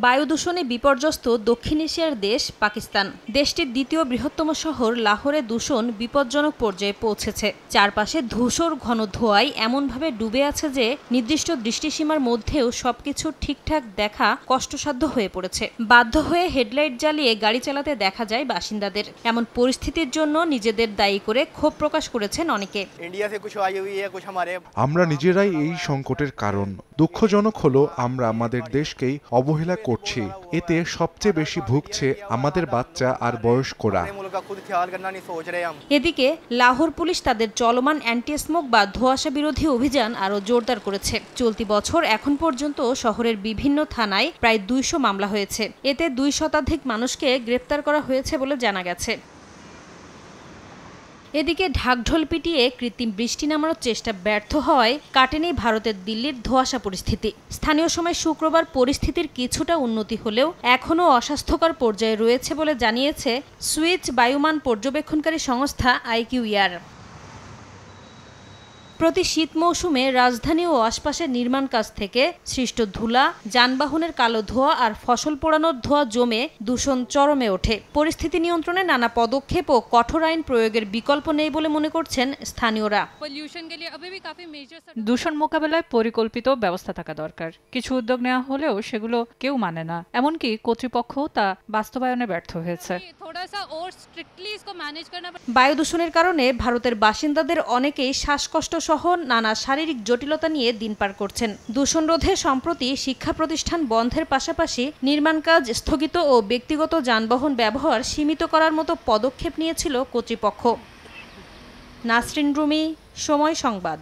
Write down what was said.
বায়ু দূষণে বিপর্যস্ত দক্ষিণ এশিয়ার দেশ পাকিস্তান। দেশটির দ্বিতীয় বৃহত্তম শহর লাহোরে দূষণ বিপজ্জনক পর্যায়ে পৌঁছেছে। চারপাশে ধূসর ঘন ধোঁয়ায় এমনভাবে ডুবে আছে যে নির্দিষ্ট দৃষ্টিসীমার মধ্যেও সবকিছু ঠিকঠাক দেখা কষ্টসাধ্য হয়ে পড়েছে। বাধ্য হয়ে হেডলাইট জ্বালিয়ে গাড়ি চালাতে দেখা যায় বাসিন্দাদের। এমন পরিস্থিতির জন্য নিজেদের দায়ী করে ক্ষোভ প্রকাশ করেছেন অনেকে। আমরা নিজেরাই এই সংকটের কারণ। দুঃখজনক হলো আমরা আমাদের দেশকেই অবহেলা করছি। এতে সবচেয়ে বেশি ভুগছে আমাদের বাচ্চা আর বয়স্করা। এদিকে লাহোর পুলিশ তাদের চলমান অ্যান্টি স্মোক বা ধোঁয়াশা বিরোধী অভিযান আরও জোরদার করেছে। চলতি বছর এখন পর্যন্ত শহরের বিভিন্ন থানায় প্রায় 200 মামলা হয়েছে। এতে 2 শতাধিক মানুষকে গ্রেপ্তার করা হয়েছে বলে জানা গেছে। এদিকে ঢাকঢোল পিটিয়ে কৃত্রিম বৃষ্টি নামানোর চেষ্টা ব্যর্থ হওয়ায় কাটেনি ভারতের দিল্লির ধোঁয়াশা পরিস্থিতি। স্থানীয় সময় শুক্রবার পরিস্থিতির কিছুটা উন্নতি হলেও এখনও অস্বাস্থ্যকর পর্যায়ে রয়েছে বলে জানিয়েছে সুইচ বায়ুমান পর্যবেক্ষণকারী সংস্থা IQER। প্রতি শীত মৌসুমে রাজধানী ও আশপাশের নির্মাণ কাজ থেকে সৃষ্ট ধুলা, যানবাহনের কালো ধোঁয়া আর ফসল পোড়ানোর ধোঁয়া জমে দূষণ চরমে ওঠে। পরিস্থিতি নিয়ন্ত্রণে নানা পদক্ষেপ ও কঠোর আইন প্রয়োগের বিকল্প নেই বলে মনে করছেন স্থানীয়রা। দূষণ মোকাবেলায় পরিকল্পিত ব্যবস্থা থাকা দরকার। কিছু উদ্যোগ নেওয়া হলেও সেগুলো কেউ মানে না, এমনকি কর্তৃপক্ষও তা বাস্তবায়নে ব্যর্থ হয়েছে। বায়ু দূষণের কারণে ভারতের বাসিন্দাদের অনেকেই শ্বাসকষ্ট সহ নানা শারীরিক জটিলতা নিয়ে দিন পার করছেন। দূষণ রোধে সম্প্রতি শিক্ষা প্রতিষ্ঠান বন্ধের পাশাপাশি নির্মাণ কাজ স্থগিত ও ব্যক্তিগত যানবাহন ব্যবহার সীমিত করার মতো পদক্ষেপ নিয়েছিল কর্তৃপক্ষ। নাসরিন রুমি, সময় সংবাদ।